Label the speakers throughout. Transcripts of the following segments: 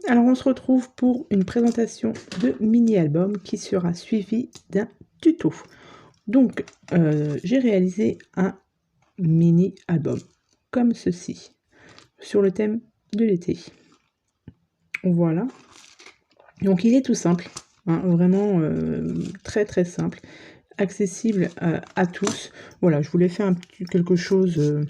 Speaker 1: alors on se retrouve pour une présentation de mini-album qui sera suivi d'un tuto. Donc j'ai réalisé un mini-album comme ceci, sur le thème de l'été. Voilà. Donc il est tout simple, hein, vraiment très très simple, accessible à tous. Voilà, je voulais faire un petit quelque chose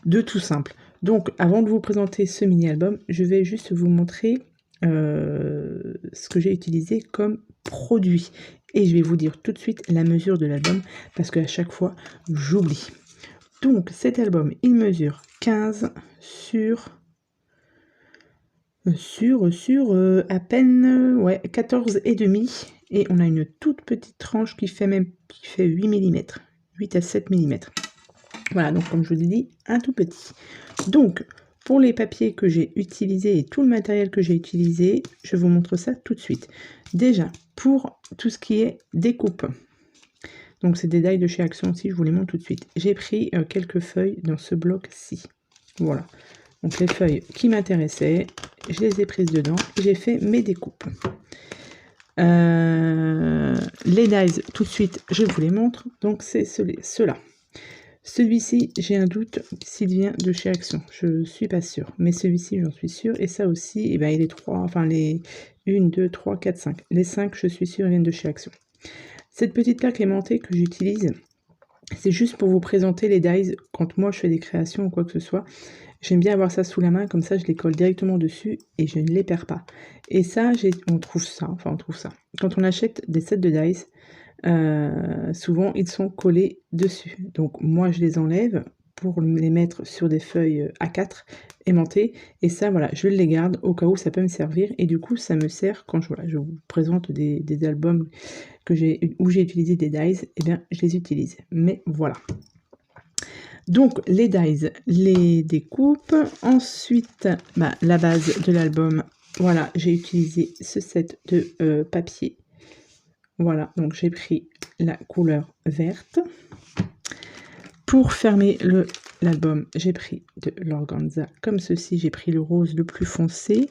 Speaker 1: de tout simple. Donc avant de vous présenter ce mini-album, je vais juste vous montrer ce que j'ai utilisé comme produit. Et je vais vous dire tout de suite la mesure de l'album, parce qu'à chaque fois, j'oublie. Donc cet album, il mesure 15 sur à peine ouais, 14,5, et on a une toute petite tranche qui fait 8 mm, 8 à 7 mm. Voilà, donc comme je vous ai dit, un tout petit. Donc pour les papiers que j'ai utilisés et tout le matériel que j'ai utilisé, je vous montre ça tout de suite. Déjà, pour tout ce qui est découpe, donc c'est des die de chez Action aussi, je vous les montre tout de suite. J'ai pris quelques feuilles dans ce bloc-ci. Voilà. Donc les feuilles qui m'intéressaient, je les ai prises dedans et j'ai fait mes découpes. Les dies, tout de suite, je vous les montre. Donc c'est ceux-là. Celui-ci, j'ai un doute s'il vient de chez Action. Je suis pas sûre. Mais celui-ci, j'en suis sûre. Et ça aussi, eh ben, il est 3, enfin les 1, 2, 3, 4, 5. Les 5, je suis sûre, viennent de chez Action. Cette petite plaque aimantée que j'utilise, c'est juste pour vous présenter les dies quand moi je fais des créations ou quoi que ce soit. J'aime bien avoir ça sous la main, comme ça je les colle directement dessus et je ne les perds pas. Et ça, on trouve ça. Quand on achète des sets de dies, souvent ils sont collés dessus. Donc moi je les enlève pour les mettre sur des feuilles A4 aimantées. Et ça, voilà, je les garde au cas où ça peut me servir. Et du coup, ça me sert quand je vous présente des albums où j'ai utilisé des dies, et bien je les utilise. Mais voilà. Donc les dies, les découpes. Ensuite, la base de l'album. Voilà, j'ai utilisé ce set de papier. Voilà, donc j'ai pris la couleur verte. Pour fermer l'album, j'ai pris de l'organza comme ceci. J'ai pris le rose le plus foncé.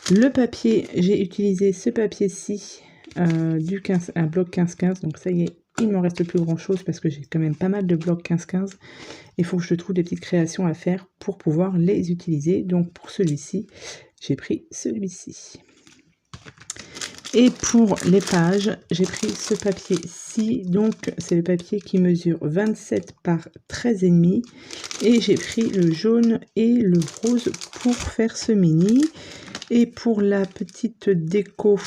Speaker 1: Le papier, j'ai utilisé ce papier-ci, un bloc 15-15. Donc ça y est, il ne m'en reste plus grand-chose parce que j'ai quand même pas mal de blocs 15-15. Il faut que je trouve des petites créations à faire pour pouvoir les utiliser. Donc pour celui-ci, j'ai pris celui-ci. Et pour les pages, j'ai pris ce papier-ci. Donc c'est le papier qui mesure 27 par 13,5. Et j'ai pris le jaune et le rose pour faire ce mini. Et pour la petite déco,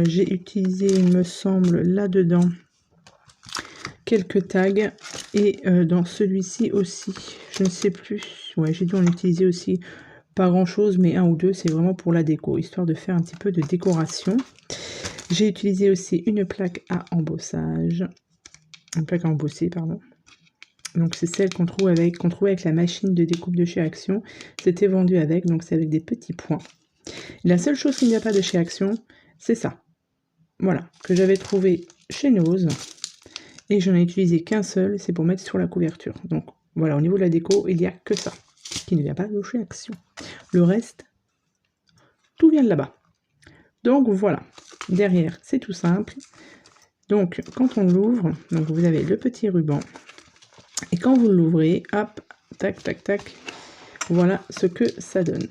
Speaker 1: j'ai utilisé, il me semble, là-dedans, quelques tags. Et dans celui-ci aussi, je ne sais plus. Ouais, j'ai dû en utiliser aussi pas grand-chose, mais un ou deux, c'est vraiment pour la déco, histoire de faire un petit peu de décoration. J'ai utilisé aussi une plaque à embossage. Une plaque à embosser, pardon. Donc c'est celle qu'on trouvait avec la machine de découpe de chez Action. C'était vendu avec, donc c'est avec des petits points. La seule chose qu'il n'y a pas de chez Action, c'est ça. Voilà, que j'avais trouvé chez Nose. Et j'en ai utilisé qu'un seul, c'est pour mettre sur la couverture. Donc voilà, au niveau de la déco, il n'y a que ça, qui ne vient pas de chez Action. Le reste, tout vient de là-bas. Donc voilà, derrière, c'est tout simple. Donc quand on l'ouvre, donc vous avez le petit ruban. Et quand vous l'ouvrez, hop, tac, tac, tac, voilà ce que ça donne.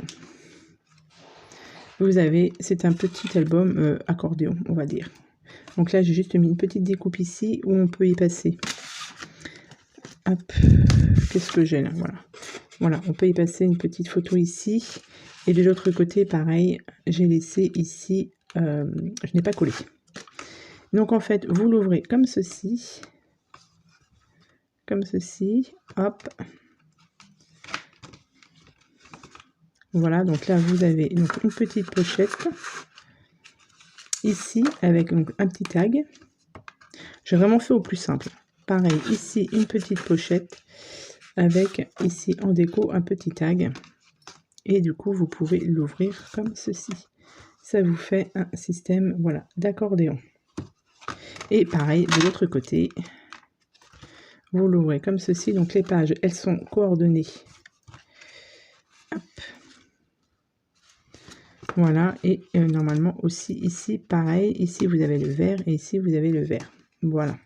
Speaker 1: Vous avez, c'est un petit album accordéon, on va dire. Donc là, j'ai juste mis une petite découpe ici où on peut y passer. Hop, qu'est-ce que j'ai là? Voilà. Voilà, on peut y passer une petite photo ici. Et de l'autre côté, pareil, j'ai laissé ici, je n'ai pas collé. Donc en fait, vous l'ouvrez comme ceci. Comme ceci, hop. Voilà, donc là, vous avez donc une petite pochette. Ici, avec donc, un petit tag. J'ai vraiment fait au plus simple. Pareil, ici, une petite pochette. Avec, ici, en déco, un petit tag. Et du coup, vous pouvez l'ouvrir comme ceci. Ça vous fait un système, voilà, d'accordéon. Et pareil, de l'autre côté, vous l'ouvrez comme ceci. Donc les pages, elles sont coordonnées. Hop. Voilà, et normalement aussi ici, pareil. Ici, vous avez le vert et ici, vous avez le vert. Voilà.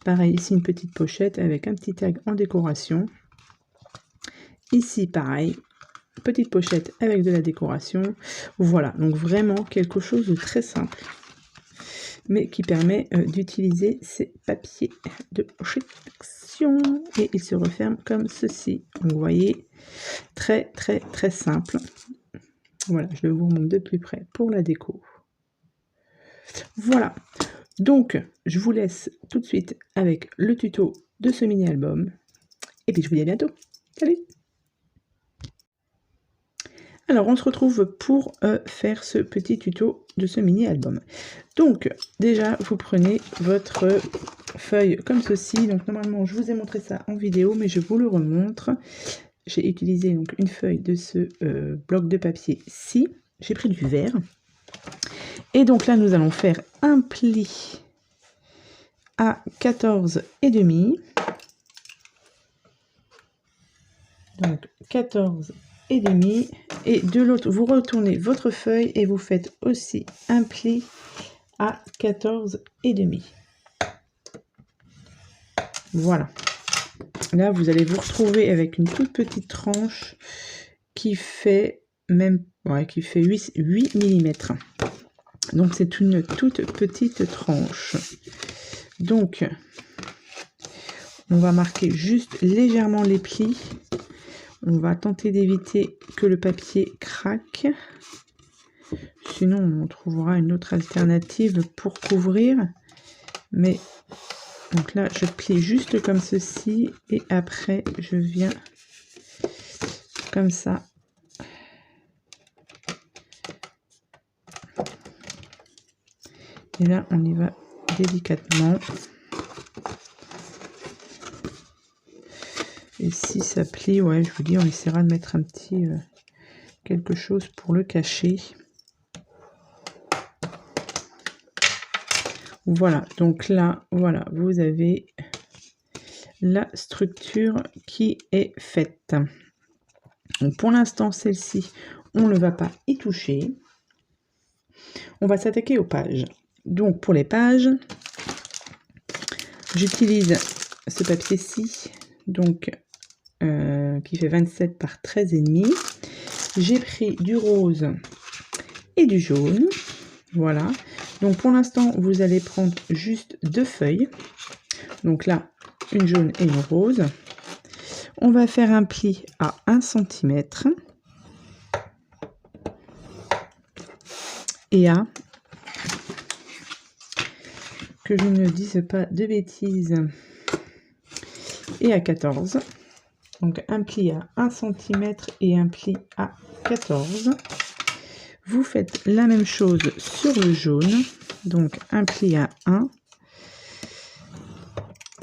Speaker 1: Pareil, ici, une petite pochette avec un petit tag en décoration. Ici, pareil, petite pochette avec de la décoration. Voilà, donc vraiment quelque chose de très simple, mais qui permet d'utiliser ces papiers de projection. Et il se referme comme ceci. Donc, vous voyez, très, très, très simple. Voilà, je vous montre de plus près pour la déco. Voilà, donc je vous laisse tout de suite avec le tuto de ce mini-album. Et puis je vous dis à bientôt. Salut! Alors, on se retrouve pour faire ce petit tuto de ce mini-album. Donc, déjà, vous prenez votre feuille comme ceci. Donc, normalement, je vous ai montré ça en vidéo, mais je vous le remontre. J'ai utilisé donc une feuille de ce bloc de papier-ci. J'ai pris du vert. Et donc là, nous allons faire un pli à 14,5. Donc 14,5. Et de l'autre, vous retournez votre feuille et vous faites aussi un pli à 14,5. Voilà. Là, vous allez vous retrouver avec une toute petite tranche qui fait même qui fait 8 mm. Donc, c'est une toute petite tranche. Donc, on va marquer juste légèrement les plis. On va tenter d'éviter que le papier craque. Sinon, on trouvera une autre alternative pour couvrir. Mais, donc là, je plie juste comme ceci. Et après, je viens comme ça. Et là, on y va délicatement. Et si ça plie, ouais, je vous dis, on essaiera de mettre un petit quelque chose pour le cacher. Voilà, donc là, voilà, vous avez la structure qui est faite. Donc pour l'instant, celle-ci, on ne va pas y toucher. On va s'attaquer aux pages. Donc pour les pages, j'utilise ce papier-ci, donc qui fait 27 par 13,5. J'ai pris du rose et du jaune. Voilà. Donc pour l'instant, vous allez prendre juste 2 feuilles. Donc là, une jaune et une rose. On va faire un pli à 1 cm. Et à, que je ne dise pas de bêtises, et à 14. Donc un pli à 1 cm et un pli à 14. Vous faites la même chose sur le jaune. Donc un pli à 1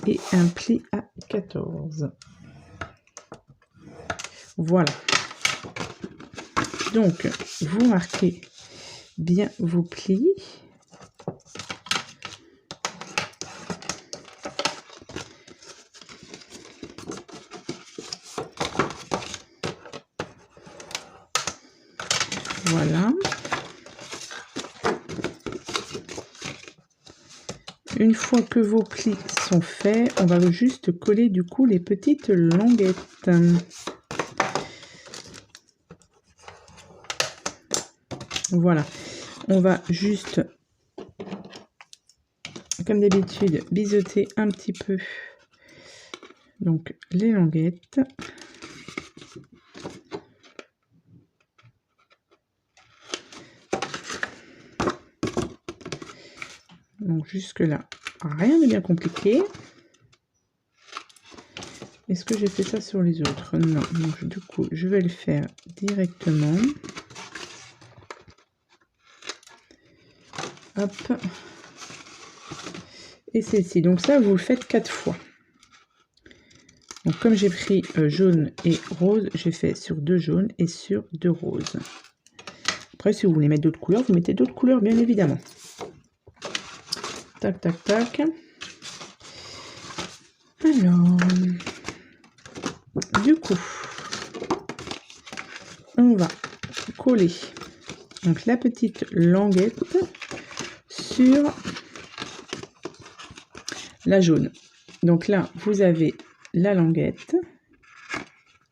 Speaker 1: et un pli à 14. Voilà. Donc vous marquez bien vos plis. Voilà. Une fois que vos plis sont faits, on va juste coller du coup les petites languettes. Voilà. On va juste, comme d'habitude, biseauter un petit peu donc les languettes. Donc jusque là, rien de bien compliqué. Est-ce que j'ai fait ça sur les autres? Non. Donc du coup, je vais le faire directement. Hop. Et celle-ci. Donc ça, vous le faites 4 fois. Donc comme j'ai pris jaune et rose, j'ai fait sur 2 jaunes et sur 2 roses. Après, si vous voulez mettre d'autres couleurs, vous mettez d'autres couleurs, bien évidemment. Tac, tac, tac. Alors, du coup, on va coller Donc la petite languette sur la jaune. Donc là, vous avez la languette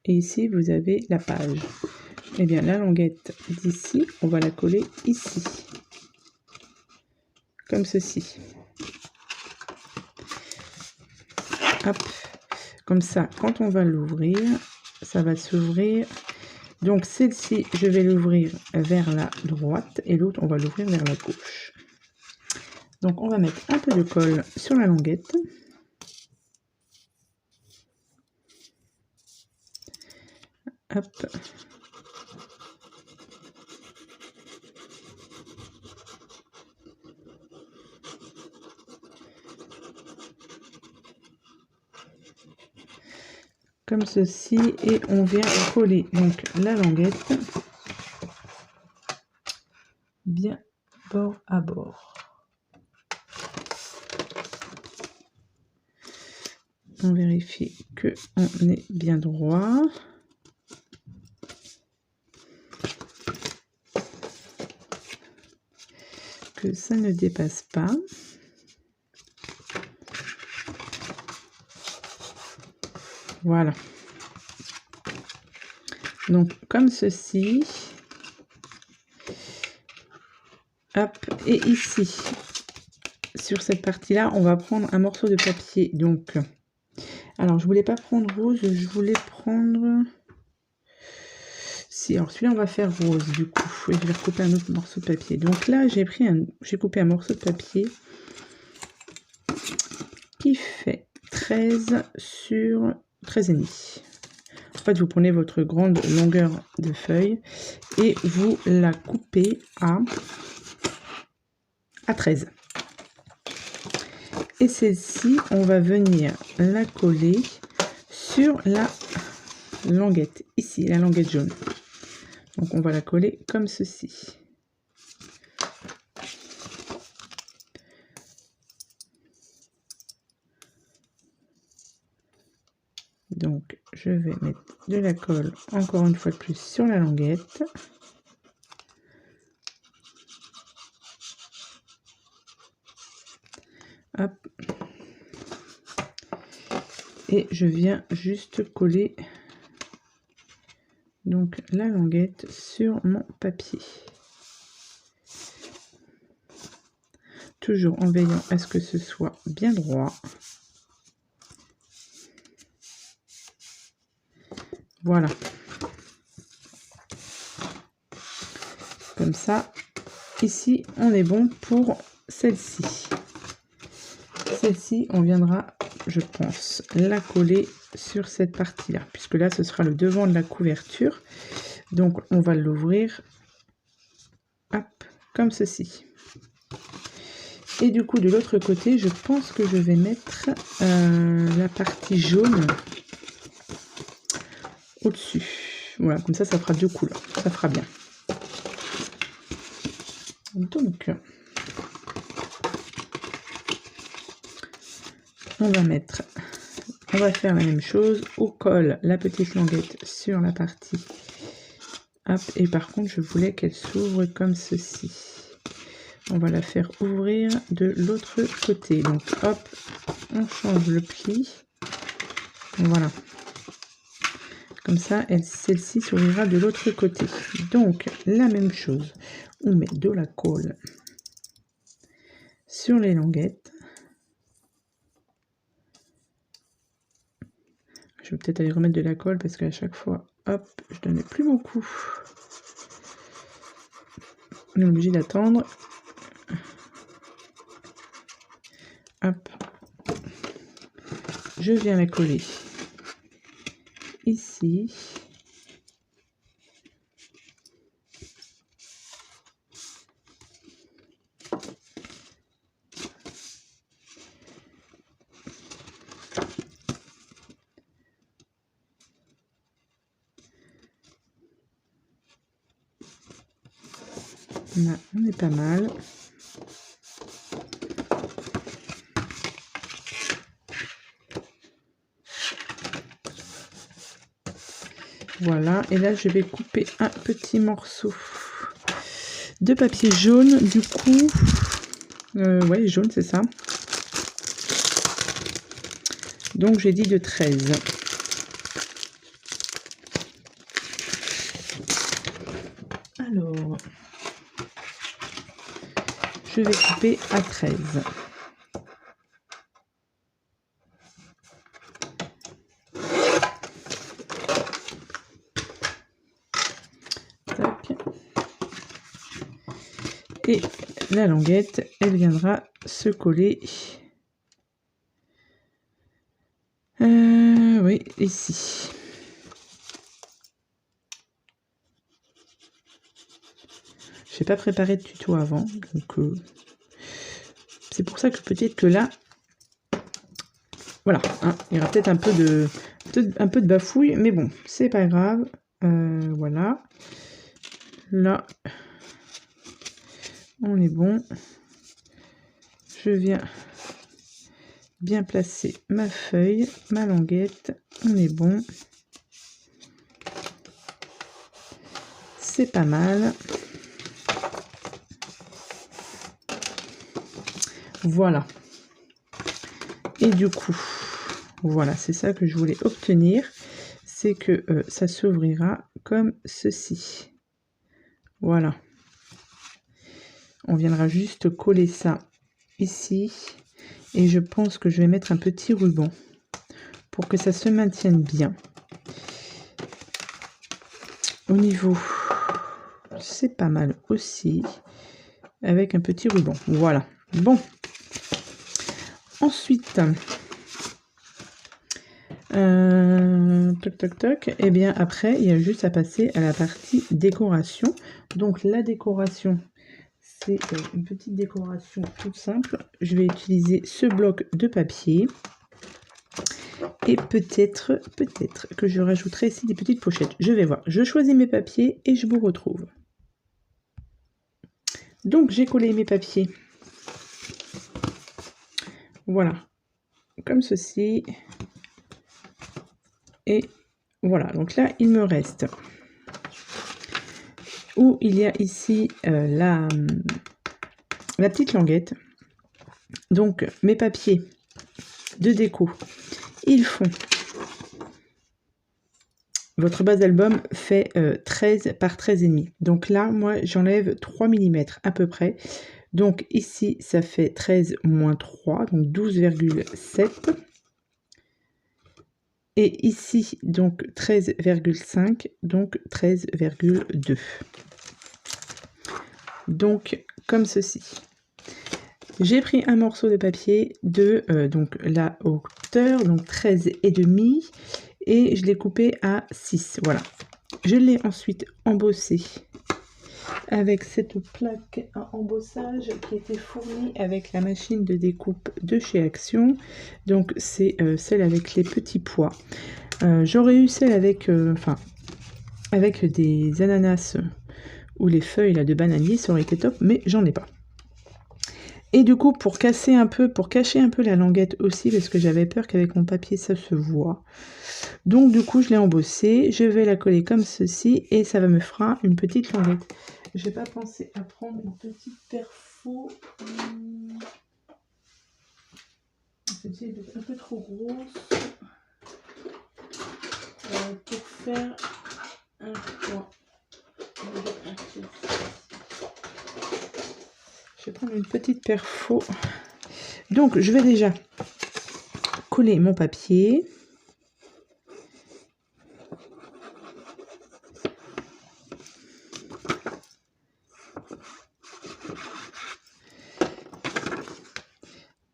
Speaker 1: et ici, vous avez la page. Eh bien, la languette d'ici, on va la coller ici, comme ceci. Hop, comme ça, quand on va l'ouvrir, ça va s'ouvrir. Donc celle-ci, je vais l'ouvrir vers la droite et l'autre, on va l'ouvrir vers la gauche. Donc on va mettre un peu de colle sur la languette. Hop. Comme ceci, et on vient coller donc la languette bien bord à bord. On vérifie que on est bien droit. Que ça ne dépasse pas. Voilà. Donc comme ceci. Hop, et ici, sur cette partie-là, on va prendre un morceau de papier. Donc, alors je voulais pas prendre rose, je voulais prendre... Si, alors celui-là, on va faire rose du coup. Et je vais recouper un autre morceau de papier. Donc là, j'ai coupé un morceau de papier qui fait 13 sur 13,5. En fait, vous prenez votre grande longueur de feuille et vous la coupez à 13. Et celle-ci, on va venir la coller sur la languette, ici, la languette jaune. Donc on va la coller comme ceci. Donc je vais mettre de la colle, encore une fois de plus, sur la languette. Hop. Et je viens juste coller donc la languette sur mon papier. Toujours en veillant à ce que ce soit bien droit. Voilà. Comme ça, ici, on est bon pour celle-ci. Celle-ci, on viendra, je pense, la coller sur cette partie-là, puisque là, ce sera le devant de la couverture. Donc, on va l'ouvrir, hop, comme ceci. Et du coup, de l'autre côté, je pense que je vais mettre la partie jaune au-dessus. Voilà, comme ça, ça fera deux couleurs. Ça fera bien. Donc, on va faire la même chose. On colle la petite languette sur la partie. Hop, et par contre, je voulais qu'elle s'ouvre comme ceci. On va la faire ouvrir de l'autre côté. Donc, hop, on change le pli. Voilà. Comme ça, celle-ci s'ouvrira de l'autre côté. Donc, la même chose. On met de la colle sur les languettes. Je vais peut-être aller remettre de la colle parce qu'à chaque fois, hop, je ne mets plus beaucoup. On est obligé d'attendre. Hop. Je viens la coller ici. Là, on est pas mal. Voilà, et là je vais couper un petit morceau de papier jaune, du coup. Ouais, jaune, c'est ça. Donc, j'ai dit de 13. Alors, je vais couper à 13. Tac. Et la languette, elle viendra se coller. Oui, ici. Je n'ai pas préparé de tuto avant, donc c'est pour ça que peut-être que là, voilà, hein, il y aura peut-être un peu de bafouille, mais bon, c'est pas grave. Voilà. Là, on est bon. Je viens bien placer ma feuille, ma languette. On est bon. C'est pas mal. Voilà. Et du coup, voilà, c'est ça que je voulais obtenir. C'est que ça s'ouvrira comme ceci. Voilà. On viendra juste coller ça ici. Et je pense que je vais mettre un petit ruban pour que ça se maintienne bien. Au niveau, c'est pas mal aussi. Avec un petit ruban. Voilà. Bon. Ensuite, toc toc toc. Et bien après, il y a juste à passer à la partie décoration. Donc la décoration, c'est une petite décoration toute simple. Je vais utiliser ce bloc de papier. Et peut-être que je rajouterai ici des petites pochettes. Je vais voir. Je choisis mes papiers et je vous retrouve. Donc j'ai collé mes papiers. Voilà. Comme ceci. Et voilà. Donc là, il me reste où il y a ici la petite languette. Donc mes papiers de déco, ils font, votre base d'album fait 13 par 13,5. Donc là, moi, j'enlève 3 mm à peu près. Donc ici, ça fait 13 moins 3, donc 12,7. Et ici, donc 13,5, donc 13,2. Donc, comme ceci. J'ai pris un morceau de papier de donc la hauteur, donc 13,5, et je l'ai coupé à 6. Voilà. Je l'ai ensuite embossé avec cette plaque à embossage qui était fournie avec la machine de découpe de chez Action. Donc c'est celle avec les petits pois. J'aurais eu celle avec, avec des ananas ou les feuilles là, de bananier, ça aurait été top, mais j'en ai pas. Et du coup, pour cacher un peu la languette aussi, parce que j'avais peur qu'avec mon papier, ça se voit. Donc, du coup, je l'ai embossée. Je vais la coller comme ceci et ça me fera une petite languette. Je n'ai pas pensé à prendre une petite perfo. Celle-ci est un peu trop grosse pour faire un point. Je vais prendre une petite perfo. Donc, je vais déjà coller mon papier.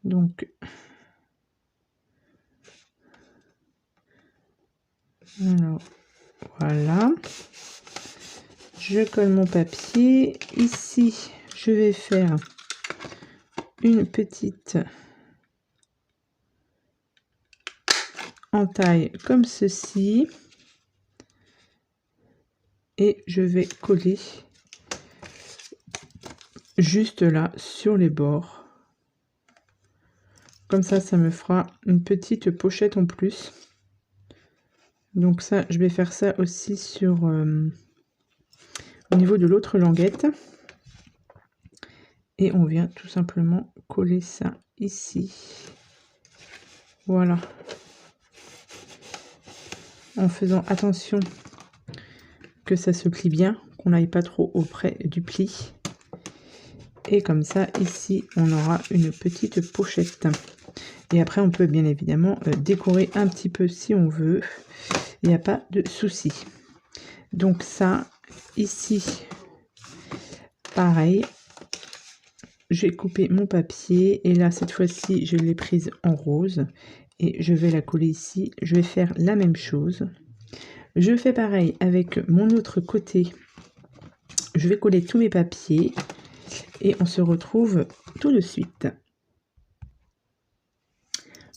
Speaker 1: Donc, alors, voilà. Je colle mon papier. Ici, je vais faire une petite entaille comme ceci. Et je vais coller juste là sur les bords. Comme ça, ça me fera une petite pochette en plus. Donc ça, je vais faire ça aussi sur au niveau de l'autre languette. Et on vient tout simplement coller ça ici. Voilà. En faisant attention que ça se plie bien, qu'on n'aille pas trop auprès du pli. Et comme ça, ici, on aura une petite pochette. Et après, on peut bien évidemment décorer un petit peu si on veut. Il n'y a pas de souci. Donc ça, ici, pareil. J'ai coupé mon papier. Et là, cette fois-ci, je l'ai prise en rose. Et je vais la coller ici. Je vais faire la même chose. Je fais pareil avec mon autre côté. Je vais coller tous mes papiers. Et on se retrouve tout de suite.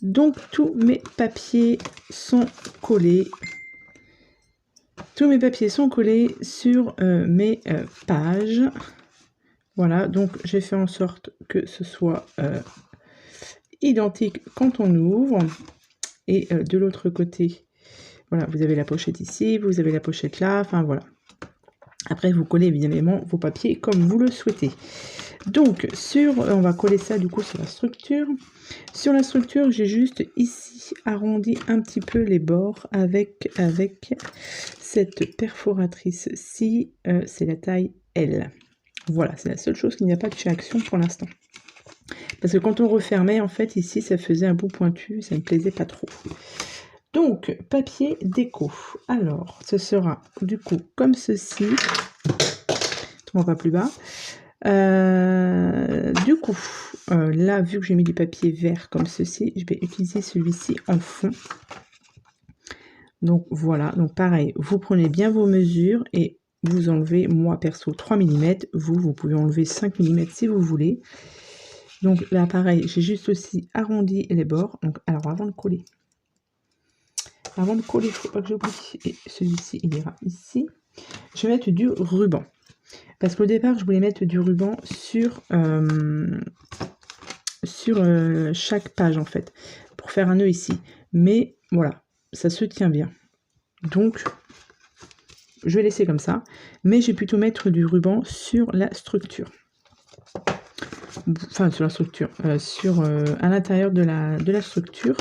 Speaker 1: Donc tous mes papiers sont collés. Tous mes papiers sont collés sur mes pages. Voilà, donc j'ai fait en sorte que ce soit identique quand on ouvre. Et de l'autre côté, voilà, vous avez la pochette ici, vous avez la pochette là, enfin voilà. Après, vous collez évidemment vos papiers comme vous le souhaitez. Donc, on va coller ça du coup sur la structure. Sur la structure, j'ai juste ici arrondi un petit peu les bords avec cette perforatrice-ci. C'est la taille L. Voilà, c'est la seule chose qu'il n'y a pas de chez Action pour l'instant. Parce que quand on refermait, en fait, ici, ça faisait un bout pointu, ça ne me plaisait pas trop. Donc, papier déco. Alors, ce sera du coup comme ceci. On va plus bas. Du coup, là, vu que j'ai mis du papier vert comme ceci, je vais utiliser celui-ci en fond. Donc voilà, donc pareil, vous prenez bien vos mesures et vous enlevez, moi perso, 3 mm. Vous pouvez enlever 5 mm si vous voulez. Donc là, pareil, j'ai juste aussi arrondi les bords. Donc, alors, avant de coller, il ne faut pas que j'oublie. Et celui-ci, il ira ici. Je vais mettre du ruban. Parce qu'au départ, je voulais mettre du ruban sur chaque page, en fait, pour faire un nœud ici. Mais voilà, ça se tient bien. Donc, je vais laisser comme ça. Mais je vais plutôt mettre du ruban sur la structure. Enfin, sur la structure. À l'intérieur de la structure.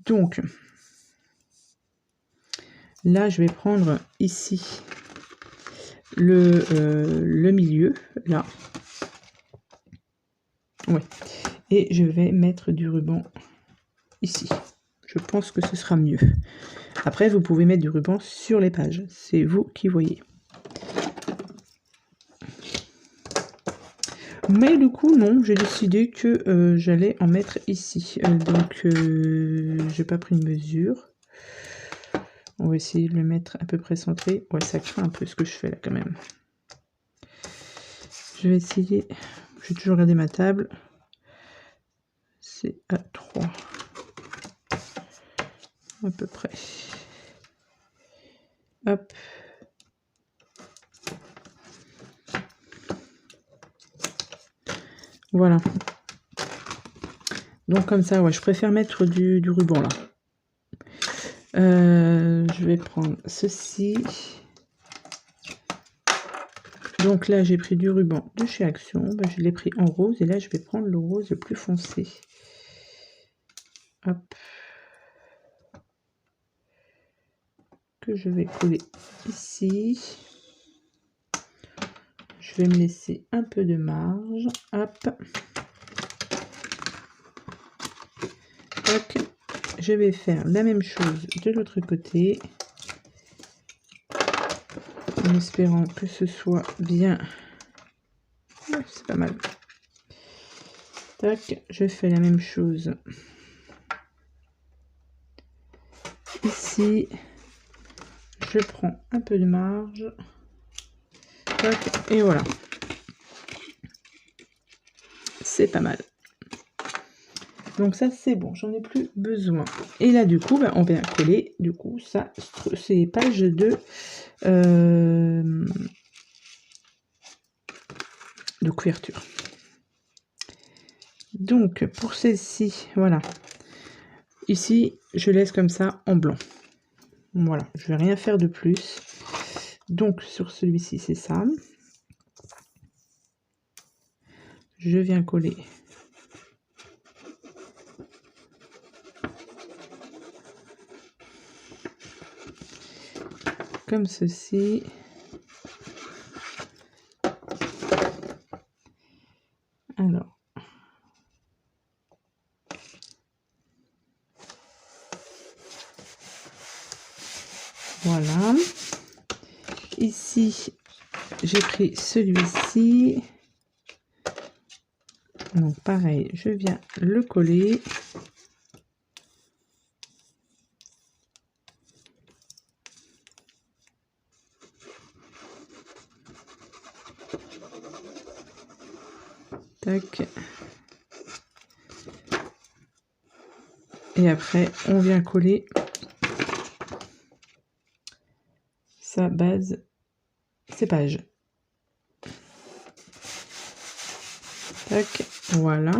Speaker 1: Donc, là, je vais prendre ici le milieu, là. Ouais. Et je vais mettre du ruban ici. Je pense que ce sera mieux. Après, vous pouvez mettre du ruban sur les pages. C'est vous qui voyez. Mais du coup, non, j'ai décidé que j'allais en mettre ici. Donc, j'ai pas pris de mesure. On va essayer de le mettre à peu près centré. Ouais, ça craint un peu ce que je fais là quand même. Je vais essayer. J'ai toujours regardé ma table. C'est à 3. À peu près. Hop. Voilà. Donc comme ça, ouais, je préfère mettre du ruban là. Je vais prendre ceci. Donc là, j'ai pris du ruban de chez Action. Ben, je l'ai pris en rose. Et là, je vais prendre le rose le plus foncé. Hop. Que je vais coller ici. Je vais me laisser un peu de marge. Hop. Tac. Je vais faire la même chose de l'autre côté. En espérant que ce soit bien. C'est pas mal. Tac, je fais la même chose ici. Je prends un peu de marge. Tac, et voilà. C'est pas mal. Donc ça, c'est bon, j'en ai plus besoin. Et là, du coup, on vient coller, du coup, ça, ces pages de couverture. Donc, pour celle-ci, voilà. Ici, je laisse comme ça en blanc. Voilà, je vais rien faire de plus. Donc, sur celui-ci, c'est ça. je viens coller comme ceci. Alors, voilà. Ici, j'ai pris celui-ci. Donc pareil, je viens le coller. Tac. Et après, on vient coller sa base cépage. Tac, voilà.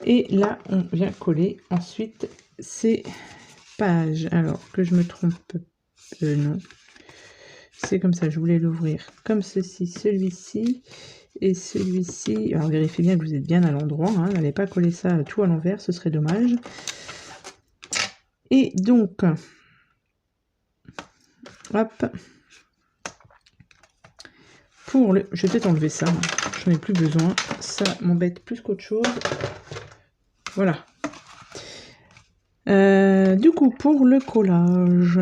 Speaker 1: Et là, on vient coller ensuite ces pages. Alors, que je me trompe, non. C'est comme ça, je voulais l'ouvrir comme ceci, celui-ci et celui-ci. Alors, vérifiez bien que vous êtes bien à l'endroit. Hein. N'allez pas coller ça tout à l'envers, ce serait dommage. Et donc, hop. Pour le... Je vais peut-être enlever ça. J'en ai plus besoin. Ça m'embête plus qu'autre chose. Voilà. Du coup, pour le collage,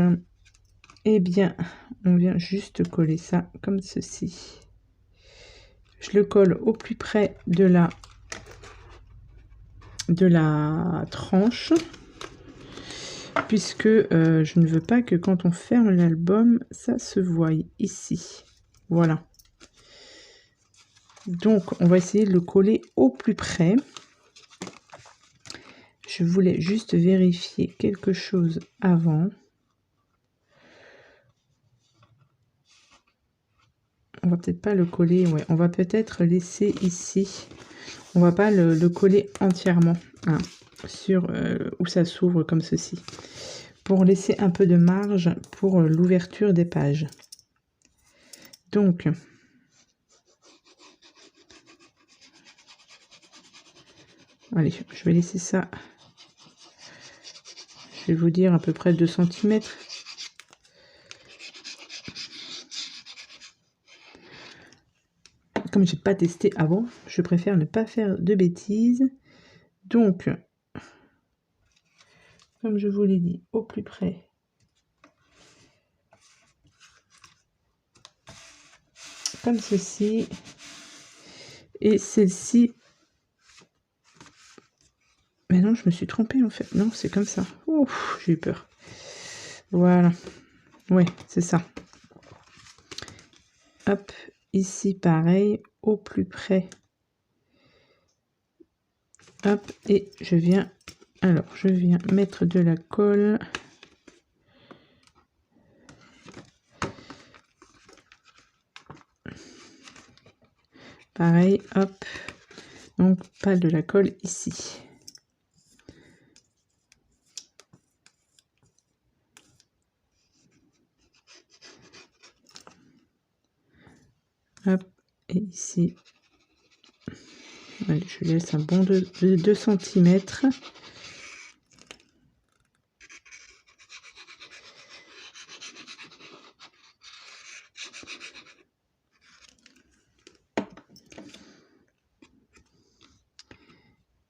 Speaker 1: eh bien, on vient juste coller ça comme ceci. Je le colle au plus près de la tranche, puisque je ne veux pas que quand on ferme l'album, ça se voie ici. Voilà. Donc, on va essayer de le coller au plus près. Je voulais juste vérifier quelque chose avant. On va peut-être pas le coller, ouais. On va peut-être laisser ici. On va pas le coller entièrement, hein, sur où ça s'ouvre comme ceci. Pour laisser un peu de marge pour l'ouverture des pages. Donc, allez, je vais laisser ça. Je vais vous dire à peu près 2 cm. Comme j'ai pas testé avant, je préfère ne pas faire de bêtises. Donc, comme je vous l'ai dit, au plus près. Comme ceci. Et celle-ci. Mais non, je me suis trompée en fait. Non, c'est comme ça. Ouf, j'ai eu peur. Voilà. Ouais, c'est ça. Hop, ici pareil, au plus près. Hop, et je viens, alors je viens mettre de la colle. Pareil, hop, donc pas de la colle ici. Hop, et ici, allez, je laisse un bon 2 cm.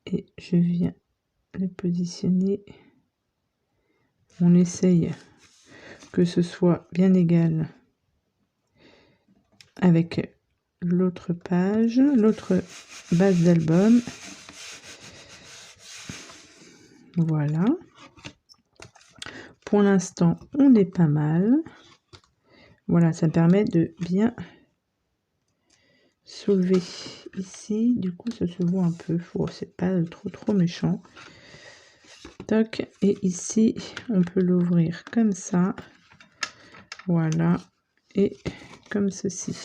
Speaker 1: Et je viens le positionner. On essaye que ce soit bien égal avec l'autre page, l'autre base d'album. Voilà. Pour l'instant, on est pas mal. Voilà, ça permet de bien soulever ici. Du coup, ça se voit un peu. Oh, c'est pas trop méchant. Toc. Et ici, on peut l'ouvrir comme ça. Voilà. Et comme ceci.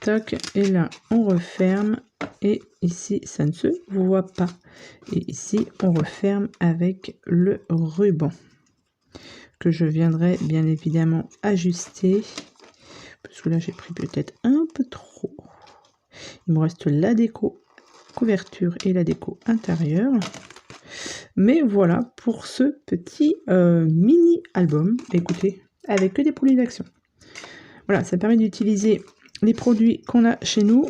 Speaker 1: Toc. Et là, on referme. Et ici, ça ne se voit pas. Et ici, on referme avec le ruban que je viendrai bien évidemment ajuster parce que là j'ai pris peut-être un peu trop. Il me reste la déco couverture et la déco intérieure. Mais voilà pour ce petit mini album. Écoutez, avec que des produits d'Action. Voilà, ça permet d'utiliser les produits qu'on a chez nous.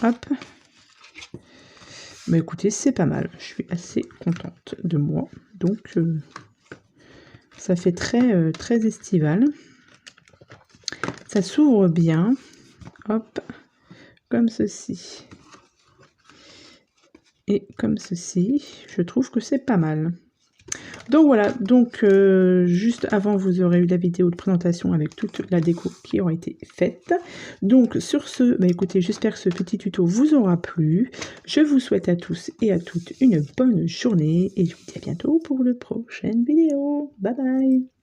Speaker 1: Hop. Mais écoutez, c'est pas mal. Je suis assez contente de moi. Donc, ça fait très, très estival. Ça s'ouvre bien. Hop. Comme ceci. Et comme ceci. Je trouve que c'est pas mal. Donc voilà, donc juste avant vous aurez eu la vidéo de présentation avec toute la déco qui aura été faite. Donc sur ce, bah écoutez, j'espère que ce petit tuto vous aura plu. Je vous souhaite à tous et à toutes une bonne journée et je vous dis à bientôt pour le prochaine vidéo. Bye bye.